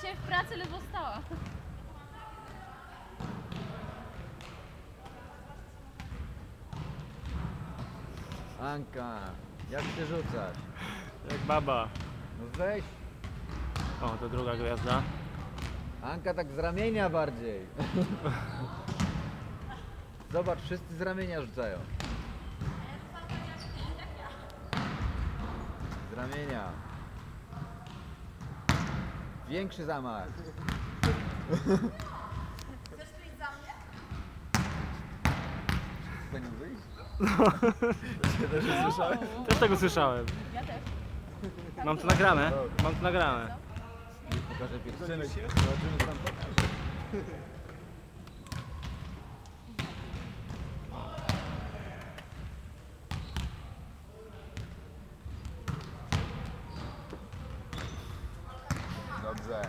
Dzisiaj w pracy ledwo stała. Anka, jak się rzucasz? Jak baba. No weź. O, to druga gwiazda. Anka, tak z ramienia bardziej. Zobacz, wszyscy z ramienia rzucają. Z ramienia. Większy zamach. Chcesz przyjść za mnie? Chcesz nie wyjść? Cię też nie słyszałem? Też tego słyszałem. Ja też. Mam to nagrane. Mam to nagrane. Pokażę pierścionek. Zobaczymy, co tam pokaże. Dobrze.